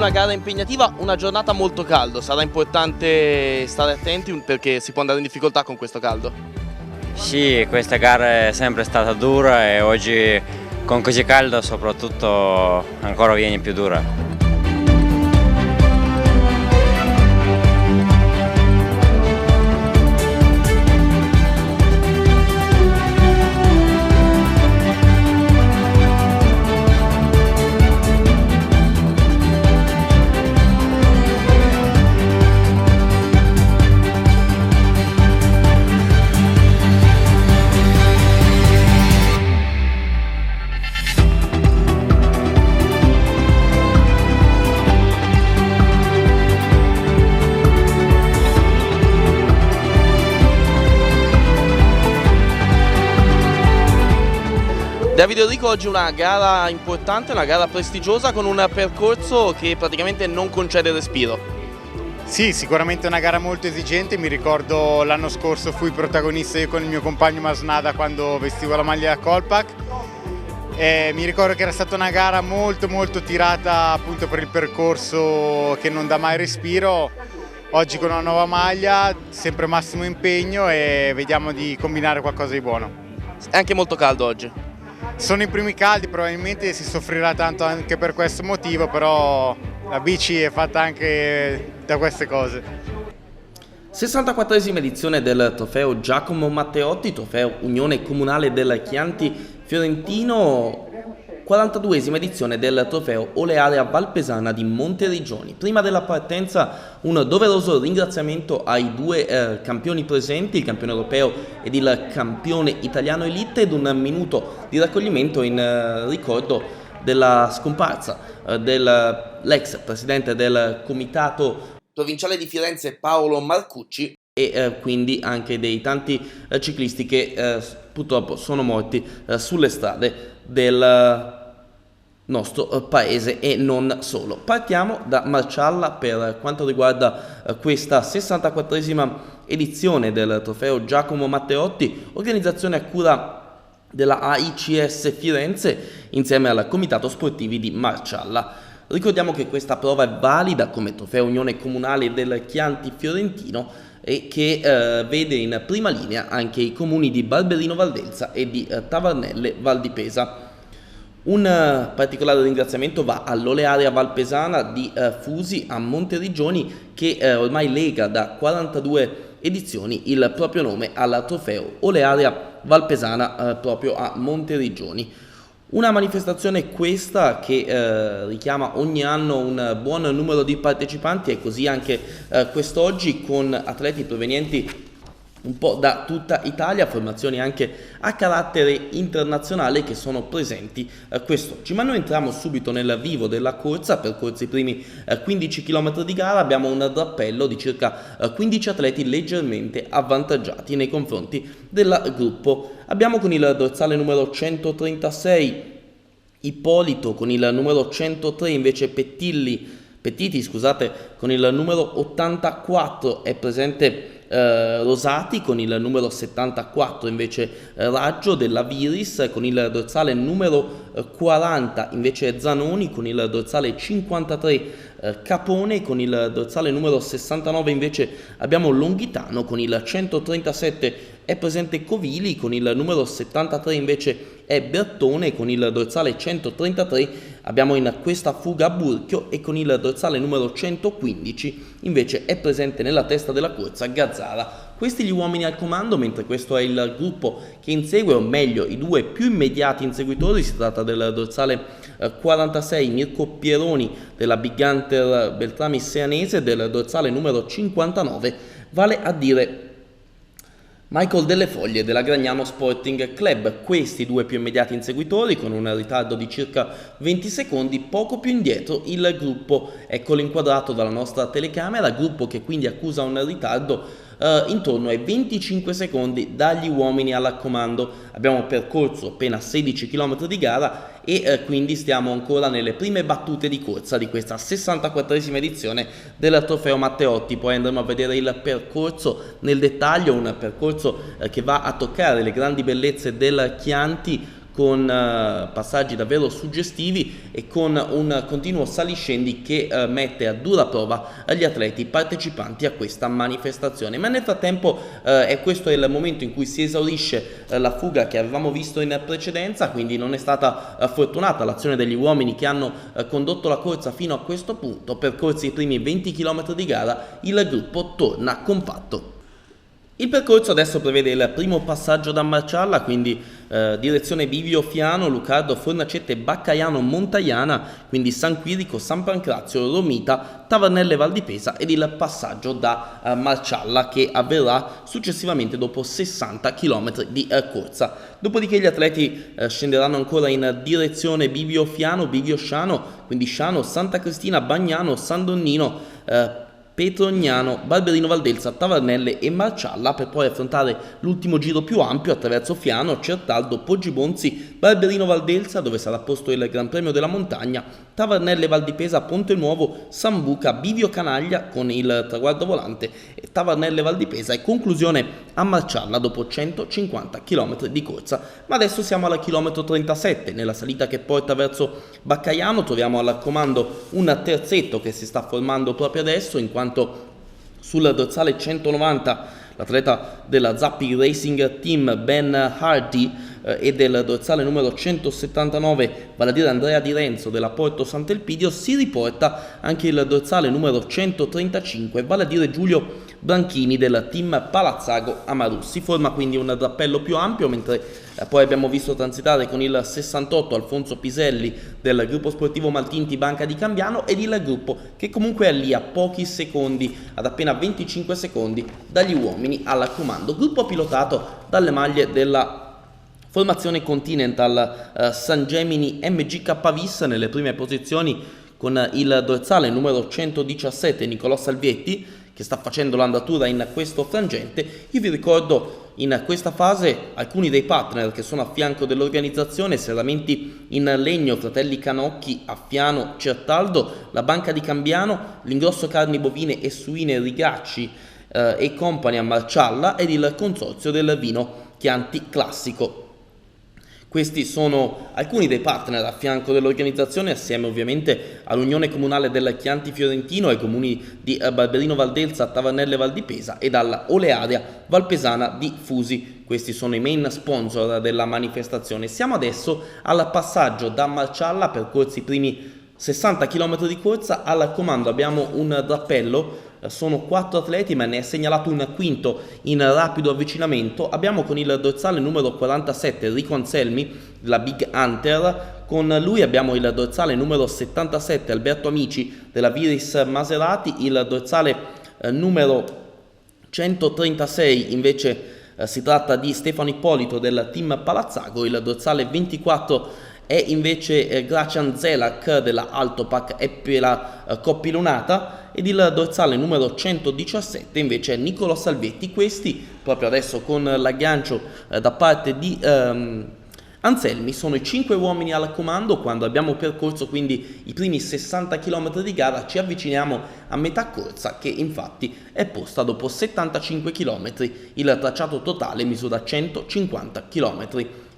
una gara impegnativa, una giornata molto calda, sarà importante stare attenti perché si può andare in difficoltà con questo caldo. Sì, questa gara è sempre stata dura e oggi con così caldo soprattutto ancora viene più dura. Davide Enrico, oggi una gara importante, una gara prestigiosa con un percorso che praticamente non concede respiro. Sì, sicuramente una gara molto esigente, mi ricordo l'anno scorso fui protagonista io con il mio compagno Masnada quando vestivo la maglia Colpack. Mi ricordo che era stata una gara molto tirata appunto per il percorso che non dà mai respiro. Oggi con una nuova maglia, sempre massimo impegno e vediamo di combinare qualcosa di buono. È anche molto caldo oggi. Sono i primi caldi, probabilmente si soffrirà tanto anche per questo motivo, però la bici è fatta anche da queste cose. 64esima edizione del trofeo Giacomo Matteotti, trofeo Unione Comunale del Chianti Fiorentino, 42esima edizione del trofeo Olearia Valpesana di Monteriggioni. Prima della partenza un doveroso ringraziamento ai due campioni presenti, il campione europeo ed il campione italiano elite, ed un minuto di raccoglimento in ricordo della scomparsa dell'ex presidente del comitato provinciale di Firenze Paolo Marcucci e quindi anche dei tanti ciclisti che purtroppo sono morti sulle strade del nostro paese e non solo. Partiamo da Marcialla per quanto riguarda questa 64esima edizione del trofeo Giacomo Matteotti, organizzazione a cura della AICS Firenze insieme al Comitato Sportivi di Marcialla. Ricordiamo che questa prova è valida come trofeo Unione Comunale del Chianti Fiorentino e che vede in prima linea anche i comuni di Barberino Valdelsa e di Tavernelle Val di Pesa. Un particolare ringraziamento va all'Olearia Valpesana di Fusi a Monteriggioni che ormai lega da 42 edizioni il proprio nome al trofeo Olearia Valpesana proprio a Monteriggioni. Una manifestazione questa che richiama ogni anno un buon numero di partecipanti e così anche quest'oggi con atleti provenienti un po' da tutta Italia, formazioni anche a carattere internazionale che sono presenti quest'oggi. Ma noi entriamo subito nel vivo della corsa. Percorsi i primi 15 km di gara, abbiamo un drappello di circa 15 atleti leggermente avvantaggiati nei confronti del gruppo. Abbiamo con il dorsale numero 136 Ippolito, con il numero 103 invece Pettiti, con il numero 84 è presente Rosati, con il numero 74 invece Raggio della Viris, con il dorsale numero 40 invece Zanoni, con il dorsale 53 Capone, con il dorsale numero 69 invece abbiamo Longhitano, con il 137 è presente Covili, con il numero 73 invece è Bertone, con il dorsale 133 abbiamo in questa fuga Burchio e con il dorsale numero 115 invece è presente nella testa della corsa Gazzara. Questi gli uomini al comando, mentre questo è il gruppo che insegue, o meglio i due più immediati inseguitori. Si tratta del dorsale 46 Mirko Pieroni della Big Hunter Beltrami Seanese, del dorsale numero 59 vale a dire Michael Delle Foglie della Gragnano Sporting Club. Questi due più immediati inseguitori con un ritardo di circa 20 secondi, poco più indietro il gruppo, eccolo inquadrato dalla nostra telecamera, gruppo che quindi accusa un ritardo intorno ai 25 secondi dagli uomini al comando. Abbiamo percorso appena 16 km di gara e quindi stiamo ancora nelle prime battute di corsa di questa 64esima edizione del trofeo Matteotti. Poi andremo a vedere il percorso nel dettaglio, un percorso che va a toccare le grandi bellezze del Chianti con passaggi davvero suggestivi e con un continuo saliscendi che mette a dura prova gli atleti partecipanti a questa manifestazione. Ma nel frattempo questo è il momento in cui si esaurisce la fuga che avevamo visto in precedenza, quindi non è stata fortunata l'azione degli uomini che hanno condotto la corsa fino a questo punto. Percorsi i primi 20 km di gara, il gruppo torna compatto. Il percorso adesso prevede il primo passaggio da Marcialla, quindi direzione Bivio Fiano, Lucardo, Fornacette, Baccaiano, Montaiana, quindi San Quirico, San Pancrazio, Romita, Tavernelle Val di Pesa ed il passaggio da Marcialla che avverrà successivamente dopo 60 km di corsa. Dopodiché gli atleti scenderanno ancora in direzione Bivio Fiano, Bivio Sciano, quindi Sciano, Santa Cristina, Bagnano, San Donnino, Petrognano, Barberino Valdelsa, Tavernelle e Marcialla, per poi affrontare l'ultimo giro più ampio attraverso Fiano, Certaldo, Poggibonsi, Barberino Valdelsa, dove sarà posto il Gran Premio della Montagna, Tavernelle Val di Pesa, Ponte Nuovo, Sambuca, Bivio Canaglia con il traguardo volante e Tavernelle Val di Pesa e conclusione a Marcialla dopo 150 km di corsa. Ma adesso siamo al chilometro 37, nella salita che porta verso Baccaiano troviamo al comando un terzetto che si sta formando proprio adesso, in quanto sul dorsale 190 l'atleta della Zappi Racing Team Ben Hardy e del dorsale numero 179, vale a dire Andrea Di Renzo della Porto Sant'Elpidio, si riporta anche il dorsale numero 135, vale a dire Giulio Branchini del team Palazzago Amaru. Si forma quindi un drappello più ampio, mentre poi abbiamo visto transitare con il 68 Alfonso Piselli del gruppo sportivo Maltinti Banca di Cambiano ed il gruppo che comunque è lì a pochi secondi, ad appena 25 secondi dagli uomini al comando, gruppo pilotato dalle maglie della formazione Continental San Gemini MGK Vis nelle prime posizioni con il dorsale numero 117 Nicolò Salvietti che sta facendo l'andatura in questo frangente. Io vi ricordo in questa fase alcuni dei partner che sono a fianco dell'organizzazione: Serramenti in Legno, Fratelli Canocchi, Affiano, Certaldo, la Banca di Cambiano, l'Ingrosso Carni Bovine e Suine Rigacci e Company a Marcialla ed il Consorzio del Vino Chianti Classico. Questi sono alcuni dei partner a fianco dell'organizzazione, assieme ovviamente all'Unione Comunale del Chianti Fiorentino, ai comuni di Barberino Valdelsa, Tavernelle Val di Pesa ed alla Olearia Valpesana di Fusi. Questi sono i main sponsor della manifestazione. Siamo adesso al passaggio da Marcialla, percorsi i primi 60 km di corsa. Al comando abbiamo un drappello, sono 4 atleti ma ne è segnalato un quinto in rapido avvicinamento. Abbiamo con il dorsale numero 47 Enrico Anselmi della Big Hunter, con lui abbiamo il dorsale numero 77 Alberto Amici della Viris Maserati, il dorsale numero 136 invece si tratta di Stefano Ippolito del team Palazzago, il dorsale 24 è invece Gracian Zelak della Altopac e per la Coppilonata ed il dorsale numero 117 invece è Nicolò Salvetti. Questi proprio adesso con l'aggancio da parte di Anselmi sono i 5 uomini al comando. Quando abbiamo percorso quindi i primi 60 km di gara ci avviciniamo a metà corsa, che infatti è posta dopo 75 km. Il tracciato totale misura 150 km.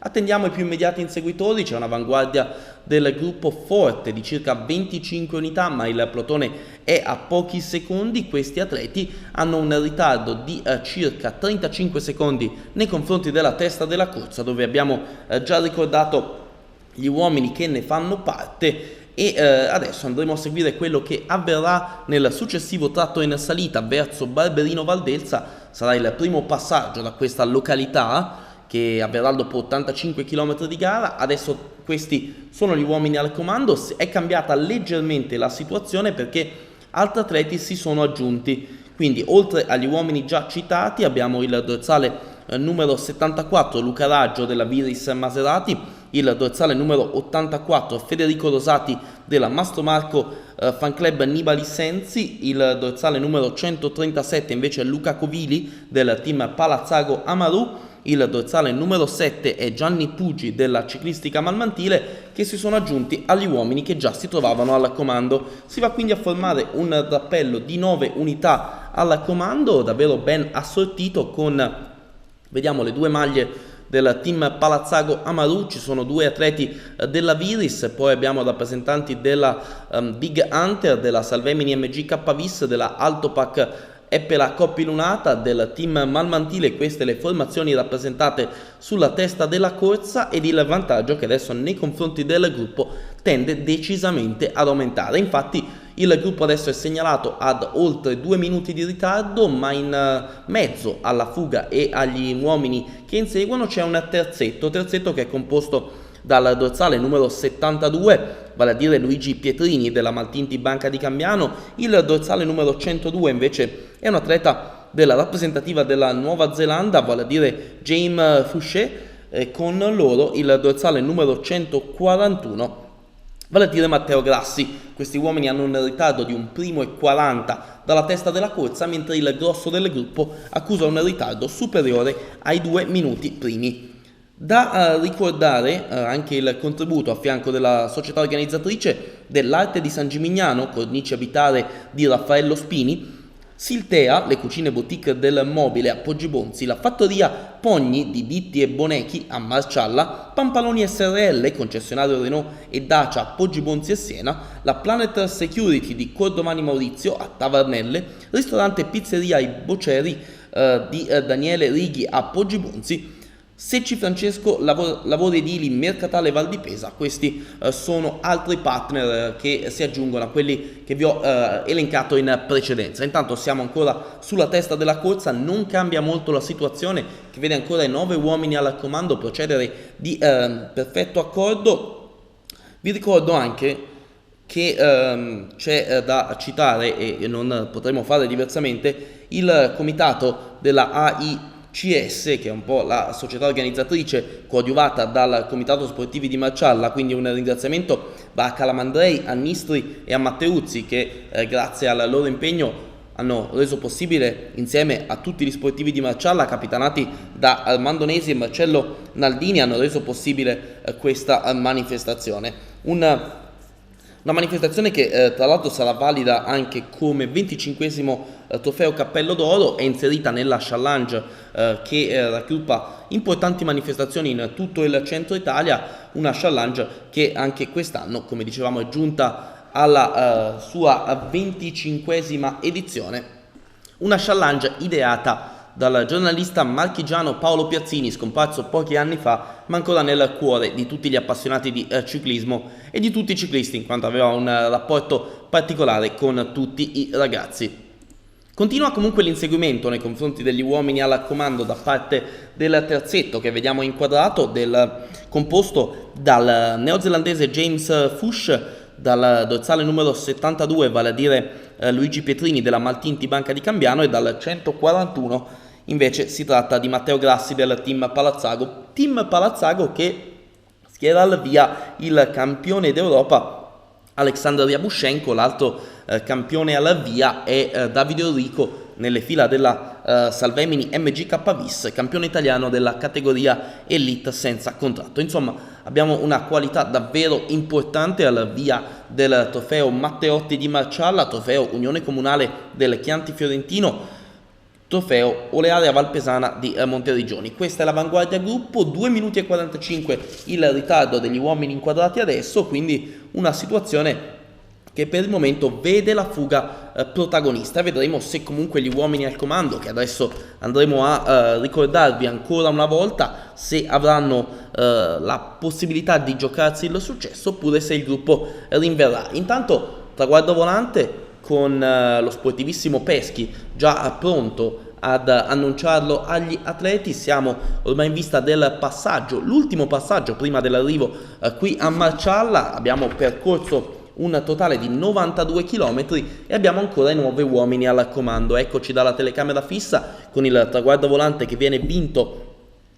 Attendiamo i più immediati inseguitori, c'è un'avanguardia del gruppo forte di circa 25 unità, ma il plotone è a pochi secondi. Questi atleti hanno un ritardo di circa 35 secondi nei confronti della testa della corsa, dove abbiamo già ricordato gli uomini che ne fanno parte. E adesso andremo a seguire quello che avverrà nel successivo tratto in salita verso Barberino Valdelsa. Sarà il primo passaggio da questa località che avverrà dopo 85 km di gara. Adesso questi sono gli uomini al comando. È cambiata leggermente la situazione perché altri atleti si sono aggiunti, quindi oltre agli uomini già citati abbiamo il dorsale numero 74 Luca Raggio della Viris Maserati, il dorsale numero 84 Federico Rosati della Mastro Marco Fan Club Nibali Sensi, il dorsale numero 137 invece Luca Covili del team Palazzago Amaru, il dorsale numero 7 è Gianni Puggi della Ciclistica Malmantile, che si sono aggiunti agli uomini che già si trovavano al comando. Si va quindi a formare un drappello di 9 unità al comando, davvero ben assortito, con, vediamo, le due maglie del team Palazzago Amaru, ci sono due atleti della Viris, poi abbiamo rappresentanti della Big Hunter, della Salvemini MGK Vis, della Altopac Eppela Coppi Lunata, del team Malmantile. Queste le formazioni rappresentate sulla testa della corsa, ed il vantaggio che adesso nei confronti del gruppo tende decisamente ad aumentare. Infatti il gruppo adesso è segnalato ad oltre 2 minuti di ritardo, ma in mezzo alla fuga e agli uomini che inseguono c'è un terzetto che è composto dal dorsale numero 72, vale a dire Luigi Pietrini della Maltinti Banca di Cambiano. Il dorsale numero 102 invece è un atleta della rappresentativa della Nuova Zelanda, vale a dire James Fouché, con loro il dorsale numero 141, vale a dire Matteo Grassi. Questi uomini hanno un ritardo di 1:40 dalla testa della corsa, mentre il grosso del gruppo accusa un ritardo superiore ai 2 minuti primi. Da ricordare anche il contributo a fianco della società organizzatrice dell'Arte di San Gimignano, cornice abitare di Raffaello Spini, Siltea, le cucine boutique del mobile a Poggibonsi, la fattoria Pogni di Bitti e Bonechi a Marcialla, Pampaloni SRL, concessionario Renault e Dacia a Poggibonsi e Siena, la Planet Security di Cordomani Maurizio a Tavarnelle, ristorante e pizzeria I Boceri di Daniele Righi a Poggibonsi, Secci Francesco, lavori edili Mercatale Val di Pesa. Questi sono altri partner che si aggiungono a quelli che vi ho elencato in precedenza. Intanto siamo ancora sulla testa della corsa, non cambia molto la situazione, che vede ancora i 9 uomini al comando procedere di perfetto accordo. Vi ricordo anche che c'è da citare, e non potremo fare diversamente, il comitato della AICS, che è un po' la società organizzatrice coadiuvata dal Comitato Sportivi di Marcialla, quindi un ringraziamento va a Calamandrei, a Nistri e a Matteuzzi, che grazie al loro impegno hanno reso possibile, insieme a tutti gli sportivi di Marcialla capitanati da Armando Nesi e Marcello Naldini, hanno reso possibile questa manifestazione. Una manifestazione che tra l'altro sarà valida anche come 25esimo trofeo Cappello d'Oro, è inserita nella challenge che raggruppa importanti manifestazioni in tutto il centro Italia, una challenge che anche quest'anno, come dicevamo, è giunta alla sua 25esima edizione. Una challenge ideata dal giornalista marchigiano Paolo Piazzini, scomparso pochi anni fa, ma ancora nel cuore di tutti gli appassionati di ciclismo e di tutti i ciclisti, in quanto aveva un rapporto particolare con tutti i ragazzi. Continua comunque l'inseguimento nei confronti degli uomini al comando da parte del terzetto che vediamo inquadrato, composto dal neozelandese James Fuchs, dal dorsale numero 72, vale a dire Luigi Pietrini della Maltinti Banca di Cambiano, e dal 141 invece si tratta di Matteo Grassi del team Palazzago che schiera al via il campione d'Europa Alexander Yabushenko. L'altro campione al via è Davide Enrico nelle fila della Salvemini MGK Vis, campione italiano della categoria Elite senza contratto. Insomma, abbiamo una qualità davvero importante al via del trofeo Matteotti di Marcialla, trofeo Unione Comunale del Chianti Fiorentino, trofeo Olearia Valpesana di Monteriggioni. Questa è l'avanguardia gruppo, 2 minuti e 45 il ritardo degli uomini inquadrati adesso, quindi una situazione che per il momento vede la fuga protagonista. Vedremo se comunque gli uomini al comando, che adesso andremo a ricordarvi ancora una volta, se avranno la possibilità di giocarsi il successo, oppure se il gruppo rinverrà. Intanto traguardo volante con lo sportivissimo Peschi già pronto ad annunciarlo agli atleti. Siamo ormai in vista del passaggio, l'ultimo passaggio prima dell'arrivo qui a Marcialla. Abbiamo percorso un totale di 92 km e abbiamo ancora i 9 uomini al comando. Eccoci dalla telecamera fissa con il traguardo volante che viene vinto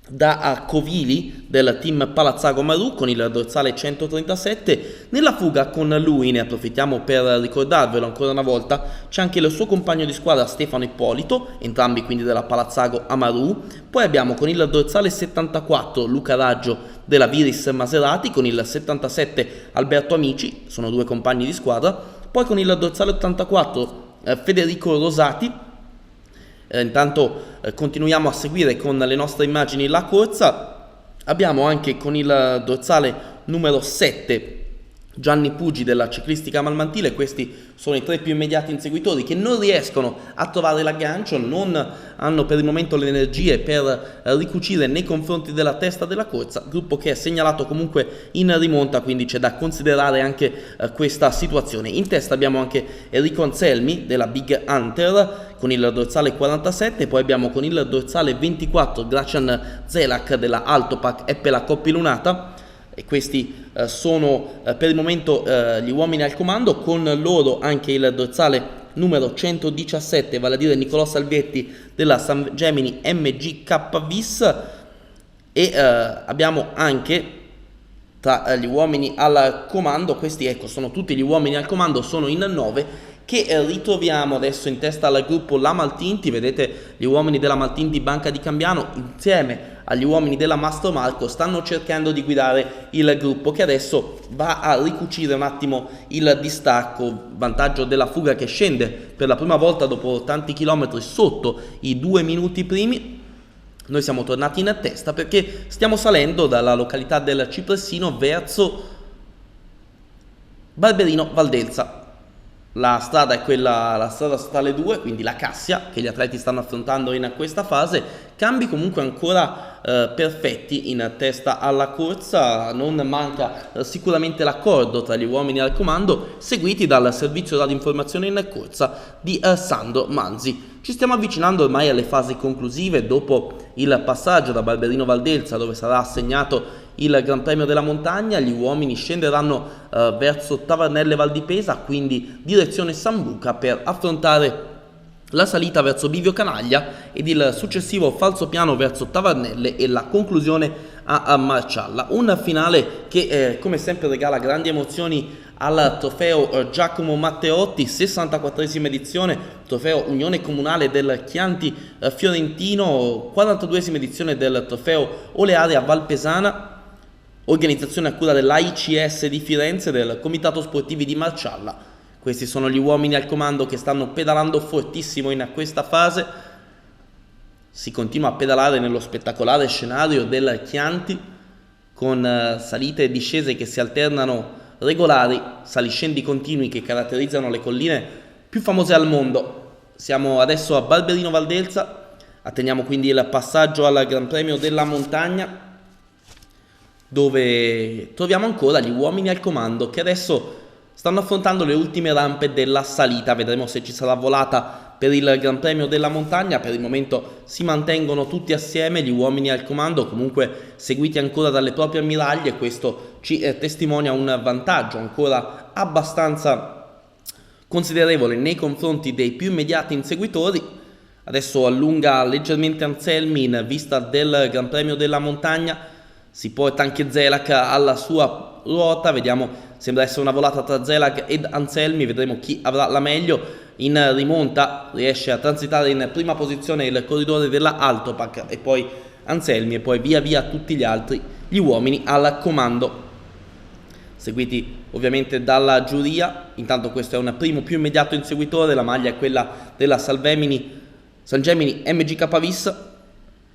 da Covili del team Palazzago Amaru con il dorsale 137. Nella fuga con lui, ne approfittiamo per ricordarvelo ancora una volta, c'è anche il suo compagno di squadra Stefano Ippolito, entrambi quindi della Palazzago Amaru. Poi abbiamo con il dorsale 74 Luca Raggio della Viris Maserati, con il 77 Alberto Amici, sono 2 compagni di squadra. Poi con il dorsale 84 Federico Rosati. Intanto continuiamo a seguire con le nostre immagini la corsa. Abbiamo anche con il dorsale numero 7 Gianni Puggi della ciclistica malmantile. Questi sono i 3 più immediati inseguitori che non riescono a trovare l'aggancio, non hanno per il momento le energie per ricucire nei confronti della testa della corsa, gruppo che è segnalato comunque in rimonta, quindi c'è da considerare anche questa situazione. In testa abbiamo anche Enrico Anselmi della Big Hunter con il dorsale 47, poi abbiamo con il dorsale 24 Gracian Zelak della Altopac e per la Coppi Lunata. E questi sono per il momento gli uomini al comando, con loro anche il dorsale numero 117, vale a dire Nicolò Salvietti della San Gemini MGK Vis, e abbiamo anche tra gli uomini al comando, questi ecco sono tutti gli uomini al comando, sono in 9, che ritroviamo adesso in testa al gruppo la Maltinti. Vedete gli uomini della Maltinti Banca di Cambiano insieme agli uomini della Mastro Marco stanno cercando di guidare il gruppo, che adesso va a ricucire un attimo il distacco, vantaggio della fuga che scende per la prima volta dopo tanti chilometri sotto i 2 minuti primi. Noi siamo tornati in testa perché stiamo salendo dalla località del Cipressino verso Barberino Valdelsa. La strada è quella, la strada statale 2, quindi la Cassia, che gli atleti stanno affrontando in questa fase. Cambi comunque ancora perfetti in testa alla corsa, non manca sicuramente l'accordo tra gli uomini al comando, seguiti dal servizio radioinformazione in corsa di Sandro Manzi. Ci stiamo avvicinando ormai alle fasi conclusive, dopo il passaggio da Barberino Valdelsa, dove sarà assegnato il Gran Premio della Montagna. Gli uomini scenderanno verso Tavernelle Val di Pesa, quindi direzione Sambuca, per affrontare la salita verso Bivio Canaglia ed il successivo falsopiano verso Tavernelle e la conclusione a Marcialla. Un finale che come sempre regala grandi emozioni al trofeo Giacomo Matteotti, 64esima edizione, trofeo Unione Comunale del Chianti Fiorentino, 42esima edizione del trofeo Olearia Valpesana, organizzazione a cura dell'AICS di Firenze, del Comitato Sportivi di Marcialla. Questi sono gli uomini al comando che stanno pedalando fortissimo in questa fase. Si continua a pedalare nello spettacolare scenario del Chianti, con salite e discese che si alternano regolari, saliscendi continui che caratterizzano le colline più famose al mondo. Siamo adesso a Barberino Valdelsa, attendiamo quindi il passaggio al Gran Premio della Montagna, dove troviamo ancora gli uomini al comando che adesso stanno affrontando le ultime rampe della salita. Vedremo se ci sarà volata per il Gran Premio della Montagna. Per il momento si mantengono tutti assieme gli uomini al comando, comunque seguiti ancora dalle proprie ammiraglie. Questo ci testimonia un vantaggio ancora abbastanza considerevole nei confronti dei più immediati inseguitori. Adesso allunga leggermente Anselmi in vista del Gran Premio della Montagna, si porta anche Zelak alla sua ruota, vediamo, sembra essere una volata tra Zelak ed Anselmi, vedremo chi avrà la meglio. In rimonta riesce a transitare in prima posizione il corridore della Altopac e poi Anselmi, e poi via via tutti gli altri, gli uomini al comando, seguiti ovviamente dalla giuria. Intanto questo è un primo più immediato inseguitore, la maglia è quella della San Gemini MGK Vis,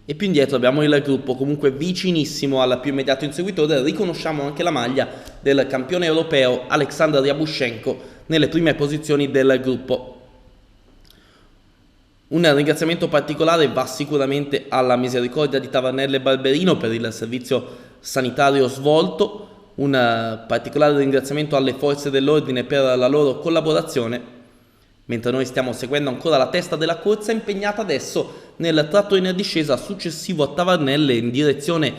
e più indietro abbiamo il gruppo comunque vicinissimo al più immediato inseguitore. Riconosciamo anche la maglia del campione europeo Alexander Yabushenko nelle prime posizioni del gruppo. Un ringraziamento particolare va sicuramente alla Misericordia di Tavernelle Barberino per il servizio sanitario svolto, un particolare ringraziamento alle forze dell'ordine per la loro collaborazione, mentre noi stiamo seguendo ancora la testa della corsa, impegnata adesso nel tratto in discesa successivo a Tavernelle in direzione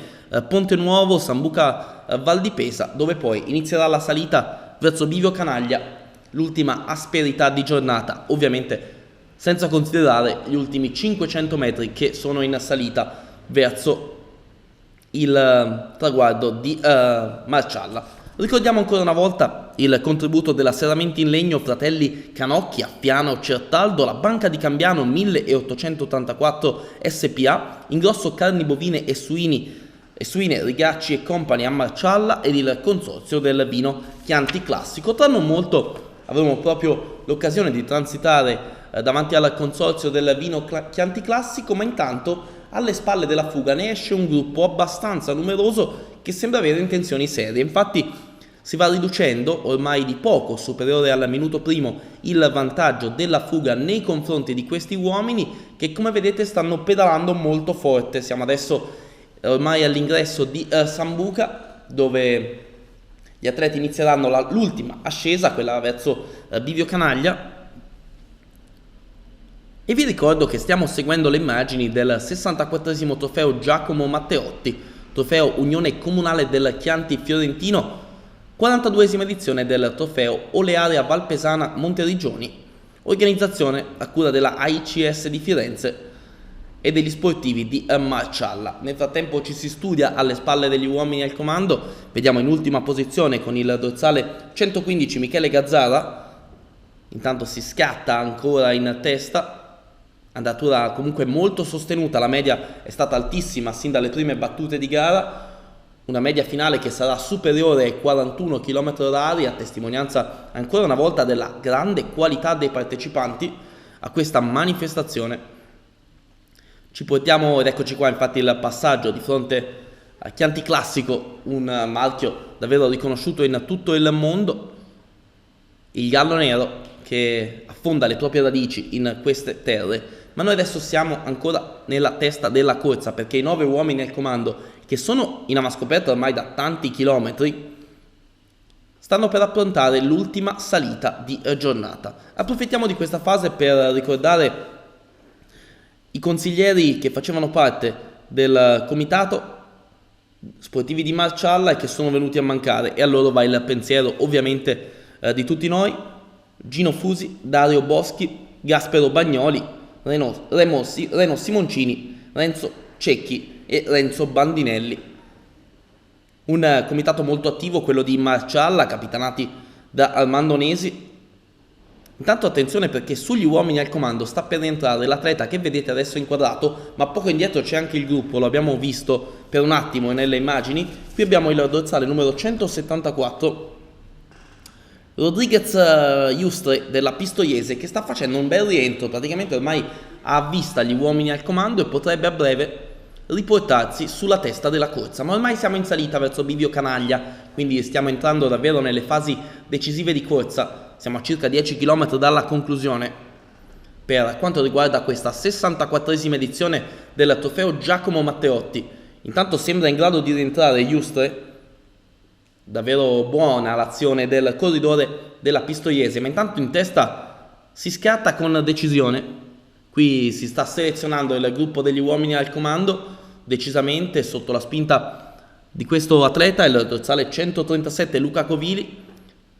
Ponte Nuovo, Sambuca Val di Pesa, dove poi inizierà la salita verso Bivio Canaglia, l'ultima asperità di giornata, ovviamente senza considerare gli ultimi 500 metri che sono in salita verso il traguardo di Marcialla. Ricordiamo ancora una volta il contributo della Serramenti in Legno Fratelli Canocchia, Piano Certaldo, la Banca di Cambiano 1884 SPA, Ingrosso Carni Bovine e Suine Rigacci e Company a Marcialla ed il Consorzio del Vino Chianti Classico. Tra non molto avremo proprio l'occasione di transitare davanti al Consorzio del Vino Chianti Classico, ma intanto alle spalle della fuga ne esce un gruppo abbastanza numeroso che sembra avere intenzioni serie. Infatti si va riducendo ormai di poco, superiore al minuto primo, il vantaggio della fuga nei confronti di questi uomini che, come vedete, stanno pedalando molto forte. Siamo adesso ormai all'ingresso di Sambuca, dove gli atleti inizieranno l'ultima ascesa, quella verso Bivio Canaglia. E vi ricordo che stiamo seguendo le immagini del 64esimo trofeo Giacomo Matteotti, trofeo Unione Comunale del Chianti Fiorentino, 42esima edizione del trofeo Olearia Valpesana Monteriggioni, organizzazione a cura della AICS di Firenze e degli sportivi di Marcialla. Nel frattempo ci si studia alle spalle degli uomini al comando, vediamo in ultima posizione con il dorsale 115 Michele Gazzara, intanto si scatta ancora in testa, andatura comunque molto sostenuta, la media è stata altissima sin dalle prime battute di gara, una media finale che sarà superiore ai 41 km/h, a testimonianza ancora una volta della grande qualità dei partecipanti a questa manifestazione. Ci portiamo, ed eccoci qua infatti il passaggio di fronte a Chianti Classico, un marchio davvero riconosciuto in tutto il mondo, il gallo nero che affonda le proprie radici in queste terre. Ma noi adesso siamo ancora nella testa della corsa, perché i 9 uomini al comando, che sono in avanscoperta ormai da tanti chilometri, stanno per approntare l'ultima salita di giornata. Approfittiamo di questa fase per ricordare i consiglieri che facevano parte del comitato sportivi di Marcialla e che sono venuti a mancare, e a loro va il pensiero ovviamente di tutti noi: Gino Fusi, Dario Boschi, Gaspero Bagnoli, Reno Simoncini, Renzo Cecchi e Renzo Bandinelli. Un comitato molto attivo, quello di Marcialla, capitanati da Armando Nesi. Intanto attenzione, perché sugli uomini al comando sta per rientrare l'atleta che vedete adesso inquadrato, ma poco indietro c'è anche il gruppo, lo abbiamo visto per un attimo nelle immagini. Qui abbiamo il dorsale numero 174, Rodriguez Iustre della Pistoiese, che sta facendo un bel rientro, praticamente ormai ha vista gli uomini al comando e potrebbe a breve riportarsi sulla testa della corsa. Ma ormai siamo in salita verso Bivio Canaglia, quindi stiamo entrando davvero nelle fasi decisive di corsa. Siamo a circa 10 km dalla conclusione per quanto riguarda questa 64esima edizione del trofeo Giacomo Matteotti. Intanto sembra in grado di rientrare Iustre, davvero buona l'azione del corridore della Pistoiese, ma intanto in testa si scatta con decisione. Qui si sta selezionando il gruppo degli uomini al comando, decisamente sotto la spinta di questo atleta, il dorsale 137 Luca Covili.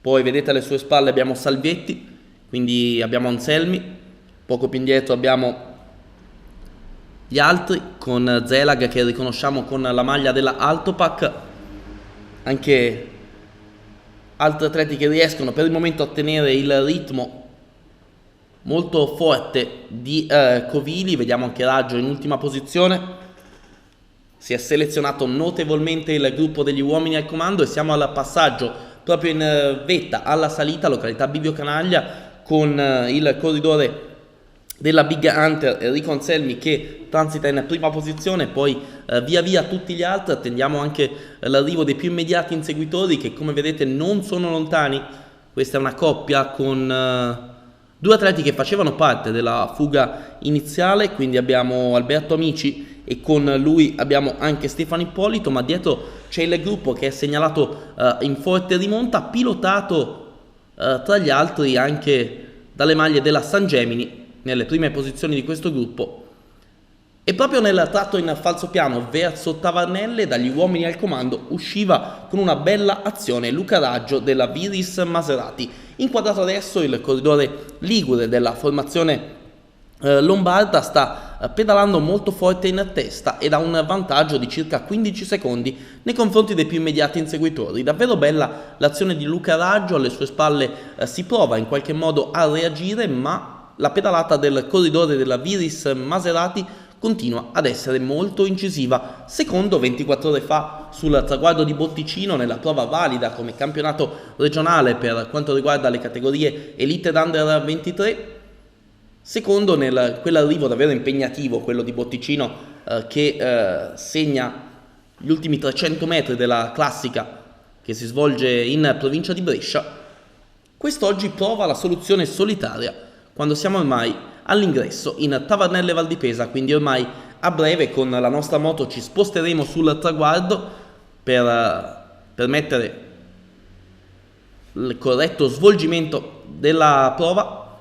Poi vedete alle sue spalle abbiamo Salvietti, quindi abbiamo Anselmi, poco più indietro abbiamo gli altri con Zelag, che riconosciamo con la maglia della Altopac, anche altri atleti che riescono per il momento a tenere il ritmo molto forte di Covili. Vediamo anche Raggio in ultima posizione. Si è selezionato notevolmente il gruppo degli uomini al comando e siamo al passaggio proprio in vetta alla salita, località Bivio Canaglia, con il corridore della Big Hunter Enrico Anselmi che transita in prima posizione, poi via via tutti gli altri. Attendiamo anche l'arrivo dei più immediati inseguitori, che come vedete non sono lontani. Questa è una coppia con due atleti che facevano parte della fuga iniziale, quindi abbiamo Alberto Amici e con lui abbiamo anche Stefano Ippolito, ma dietro c'è il gruppo che è segnalato in forte rimonta, pilotato tra gli altri anche dalle maglie della San Gemini nelle prime posizioni di questo gruppo. E proprio nel tratto in falsopiano verso Tavarnelle, dagli uomini al comando usciva con una bella azione Luca Raggio della Viris Maserati. Inquadrato adesso il corridore ligure della formazione lombarda sta pedalando molto forte in testa ed ha un vantaggio di circa 15 secondi nei confronti dei più immediati inseguitori. Davvero bella l'azione di Luca Raggio, alle sue spalle si prova in qualche modo a reagire, ma la pedalata del corridore della Viris Maserati continua ad essere molto incisiva. Secondo 24 ore fa sul traguardo di Botticino nella prova valida come campionato regionale per quanto riguarda le categorie Elite ed Under 23. Secondo quell'arrivo davvero impegnativo, quello di Botticino, che segna gli ultimi 300 metri della classica che si svolge in provincia di Brescia, quest'oggi prova la soluzione solitaria quando siamo ormai all'ingresso in Tavernelle Val di Pesa, quindi ormai a breve con la nostra moto ci sposteremo sul traguardo per permettere il corretto svolgimento della prova.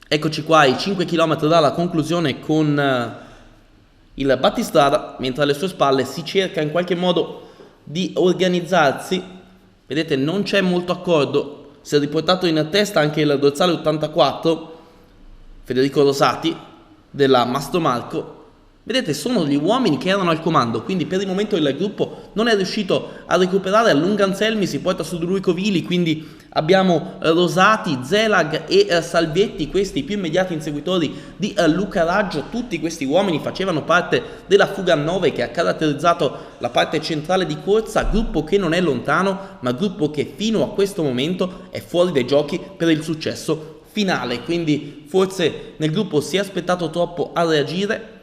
Eccoci qua ai 5 km dalla conclusione con il battistrada, mentre alle sue spalle si cerca in qualche modo di organizzarsi. Vedete, non c'è molto accordo, si è riportato in testa anche il dorsale 84 Federico Rosati della Mastro Marco. Vedete, sono gli uomini che erano al comando, quindi per il momento il gruppo non è riuscito a recuperare. Allunga Anselmi, si porta su di lui Covili, quindi abbiamo Rosati, Zelag e Salvietti, questi i più immediati inseguitori di Luca Raggio. Tutti questi uomini facevano parte della fuga 9 che ha caratterizzato la parte centrale di corsa, gruppo che non è lontano, ma gruppo che fino a questo momento è fuori dai giochi per il successo finale, quindi forse nel gruppo si è aspettato troppo a reagire.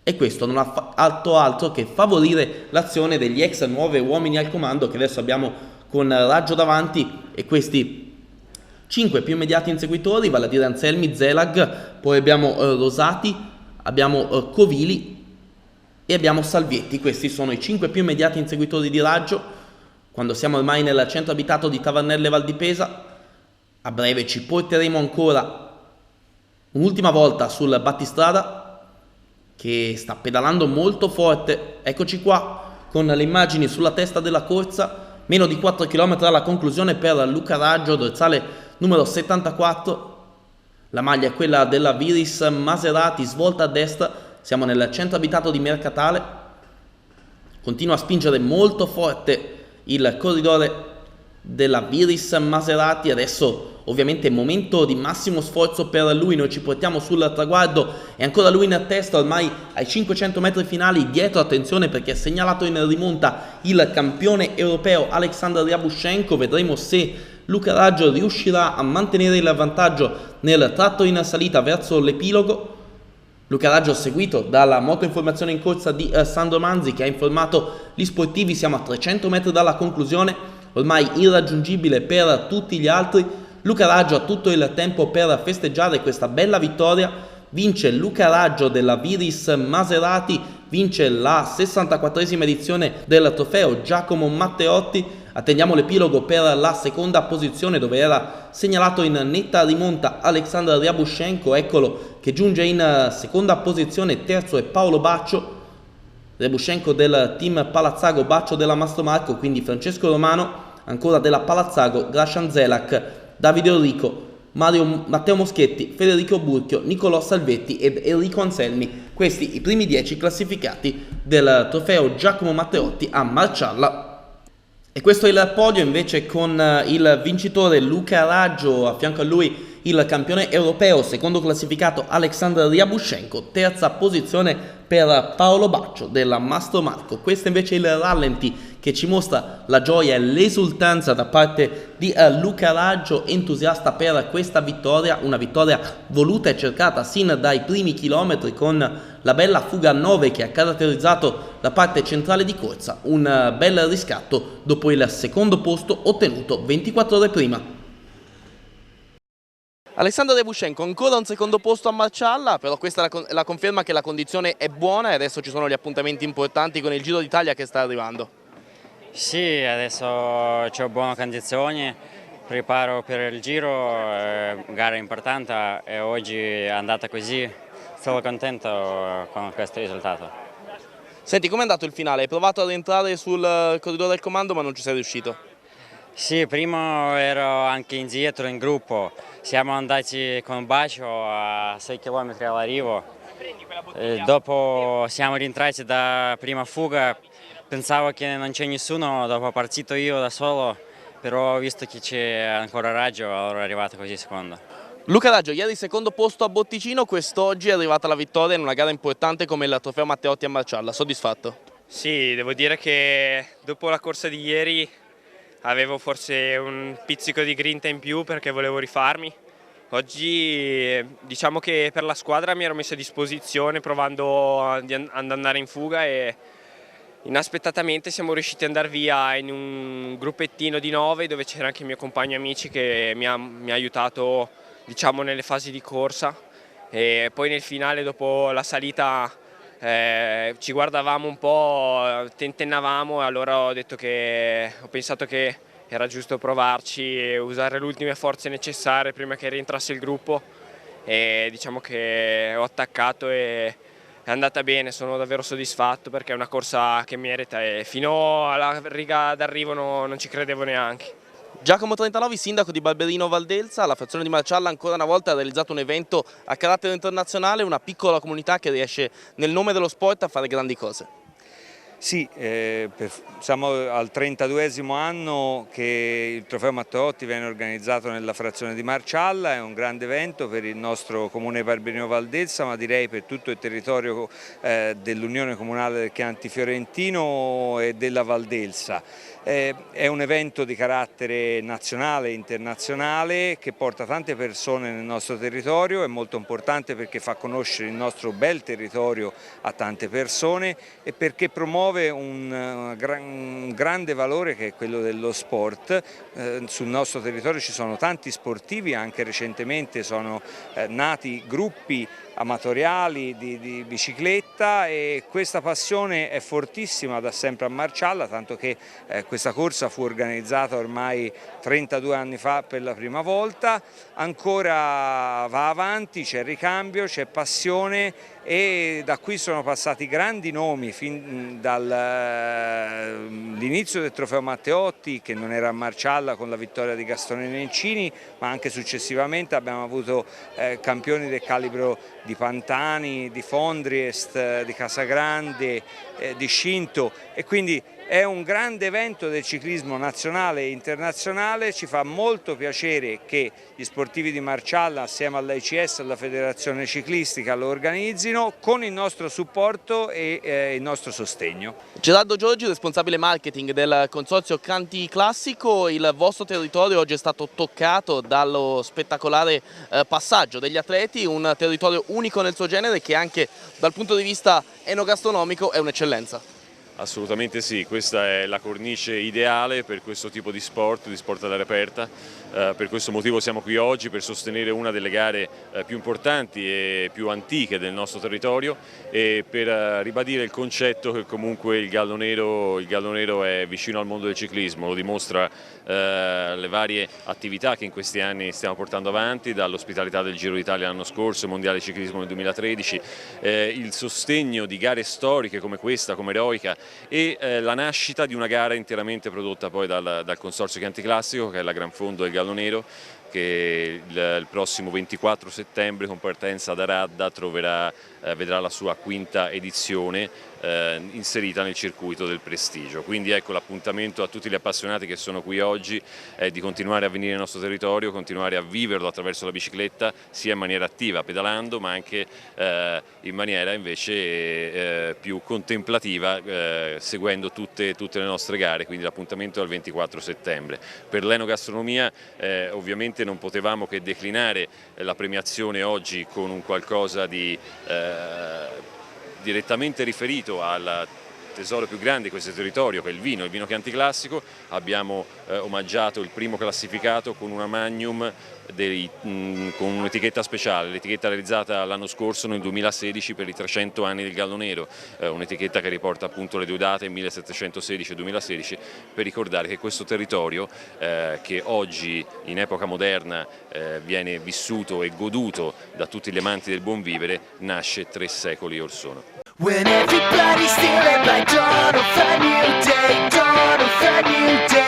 E questo non ha fatto altro che favorire l'azione degli ex 9 uomini al comando che adesso abbiamo con Raggio davanti e questi 5 più immediati inseguitori, vale a dire Anselmi, Zelag, poi abbiamo Rosati, abbiamo Covili e abbiamo Salvietti. Questi sono i 5 più immediati inseguitori di Raggio. Quando siamo ormai nel centro abitato di Tavernelle Val di Pesa, a breve ci porteremo ancora un'ultima volta sul battistrada che sta pedalando molto forte. Eccoci qua con le immagini sulla testa della corsa, meno di 4 km dalla conclusione per Luca Raggio, dorsale numero 74, la maglia è quella della Viris Maserati, svolta a destra, siamo nel centro abitato di Mercatale, continua a spingere molto forte il corridore della Viris Maserati. Adesso ovviamente è momento di massimo sforzo per lui, noi ci portiamo sul traguardo e ancora lui in testa ormai ai 500 metri finali. Dietro attenzione perché è segnalato in rimonta il campione europeo Alexander Ryabushenko. Vedremo se Luca Raggio riuscirà a mantenere il vantaggio nel tratto in salita verso l'epilogo. Luca Raggio seguito dalla moto informazione in corsa di Sandro Manzi che ha informato gli sportivi. Siamo a 300 metri dalla conclusione, ormai irraggiungibile per tutti gli altri. Luca Raggio ha tutto il tempo per festeggiare questa bella vittoria. Vince Luca Raggio della Viris Maserati, vince la 64esima edizione del trofeo Giacomo Matteotti. Attendiamo l'epilogo per la seconda posizione dove era segnalato in netta rimonta Alexander Ryabushenko. Eccolo che giunge in seconda posizione, terzo è Paolo Baccio, Ryabushenko del team Palazzago, Baccio della Mastro Marco, quindi Francesco Romano ancora della Palazzago, Grashan Zelak, Davide Enrico, Matteo Moschetti, Federico Burchio, Nicolò Salvetti ed Enrico Anselmi. Questi i primi 10 classificati del trofeo Giacomo Matteotti a Marcialla. E questo è il podio invece con il vincitore Luca Raggio, a fianco a lui il campione europeo, secondo classificato Alexander Ryabushenko, terza posizione per Paolo Baccio della Mastro Marco. Questo invece è il rallenti che ci mostra la gioia e l'esultanza da parte di Luca Raggio, entusiasta per questa vittoria, una vittoria voluta e cercata sin dai primi chilometri con la bella fuga 9 che ha caratterizzato la parte centrale di corsa, un bel riscatto dopo il secondo posto ottenuto 24 ore prima. Alexander Ryabushenko ancora un secondo posto a Marcialla, però questa è la conferma che la condizione è buona e adesso ci sono gli appuntamenti importanti con il Giro d'Italia che sta arrivando. Sì, adesso ho buone condizioni, preparo per il Giro, gara importante e oggi è andata così, sono contento con questo risultato. Senti, com'è andato il finale? Hai provato ad entrare sul corridore del comando ma non ci sei riuscito? Sì, prima ero anche indietro in gruppo, siamo andati con Bacio a 6 km all'arrivo, dopo siamo rientrati da prima fuga, pensavo che non c'è nessuno, dopo partito io da solo, però ho visto che c'è ancora Raggio, allora è arrivato così secondo. Luca Raggio, ieri secondo posto a Botticino, quest'oggi è arrivata la vittoria in una gara importante come il trofeo Matteotti a Marcialla, soddisfatto? Sì, devo dire che dopo la corsa di ieri avevo forse un pizzico di grinta in più perché volevo rifarmi Oggi diciamo che per la squadra mi ero messo a disposizione provando ad andare in fuga e inaspettatamente siamo riusciti ad andare via in un gruppettino di 9 dove c'era anche il mio compagno amici che mi ha aiutato, diciamo, nelle fasi di corsa, e poi nel finale dopo la salita ci guardavamo un po', tentennavamo, e allora ho pensato che era giusto provarci e usare le ultime forze necessarie prima che rientrasse il gruppo, e diciamo che ho attaccato e è andata bene. Sono davvero soddisfatto perché è una corsa che merita e fino alla riga d'arrivo non ci credevo neanche. Giacomo Trentanovi, sindaco di Barberino Valdelsa, la frazione di Marcialla ancora una volta ha realizzato un evento a carattere internazionale, una piccola comunità che riesce nel nome dello sport a fare grandi cose. Sì, siamo al 32esimo anno che il Trofeo Matteotti viene organizzato nella frazione di Marcialla. È un grande evento per il nostro comune Barberino Valdelsa, ma direi per tutto il territorio dell'Unione Comunale del Chianti Fiorentino e della Valdelsa. È un evento di carattere nazionale e internazionale che porta tante persone nel nostro territorio, è molto importante perché fa conoscere il nostro bel territorio a tante persone e perché promuove un grande valore che è quello dello sport. Sul nostro territorio ci sono tanti sportivi, anche recentemente sono nati gruppi amatoriali di bicicletta e questa passione è fortissima da sempre a Marcialla, tanto che questa corsa fu organizzata ormai 32 anni fa per la prima volta, ancora va avanti, c'è ricambio, c'è passione e da qui sono passati grandi nomi fin dall'inizio del Trofeo Matteotti, che non era a Marcialla con la vittoria di Gastone Nencini, ma anche successivamente abbiamo avuto campioni del calibro di Pantani, di Fondriest, di Casagrande, di Scinto, e quindi è un grande evento del ciclismo nazionale e internazionale. Ci fa molto piacere che gli sportivi di Marcialla assieme all'AICS e alla Federazione Ciclistica lo organizzino con il nostro supporto e il nostro sostegno. Gerardo Giorgi, responsabile marketing del consorzio Chianti Classico, il vostro territorio oggi è stato toccato dallo spettacolare passaggio degli atleti, un territorio unico nel suo genere che anche dal punto di vista enogastronomico è un'eccellenza. Assolutamente sì, questa è la cornice ideale per questo tipo di sport all'aria aperta. Per questo motivo siamo qui oggi per sostenere una delle gare più importanti e più antiche del nostro territorio e per ribadire il concetto che comunque il Gallo Nero è vicino al mondo del ciclismo. Lo dimostra le varie attività che in questi anni stiamo portando avanti, dall'ospitalità del Giro d'Italia l'anno scorso, il Mondiale Ciclismo nel 2013, il sostegno di gare storiche come questa, come Eroica, e la nascita di una gara interamente prodotta poi dal Consorzio Chianti Classico, che è la Gran Fondo del Gallo Nero, che il prossimo 24 settembre con partenza da Radda vedrà la sua quinta edizione inserita nel circuito del prestigio. Quindi ecco, l'appuntamento a tutti gli appassionati che sono qui oggi è di continuare a venire nel nostro territorio, continuare a viverlo attraverso la bicicletta, sia in maniera attiva pedalando, ma anche in maniera invece più contemplativa seguendo tutte le nostre gare. Quindi l'appuntamento è al 24 settembre. Per l'enogastronomia ovviamente non potevamo che declinare la premiazione oggi con un qualcosa di direttamente riferito al tesoro più grande di questo territorio, che è il vino Chianti Classico. Abbiamo omaggiato il primo classificato con una Magnum con un'etichetta speciale, l'etichetta realizzata l'anno scorso nel 2016 per i 300 anni del Gallo Nero, un'etichetta che riporta appunto le due date 1716 e 2016 per ricordare che questo territorio che oggi in epoca moderna viene vissuto e goduto da tutti gli amanti del buon vivere nasce 3 secoli or sono. When everybody's stealing by dawn of a new day, dawn of a new day.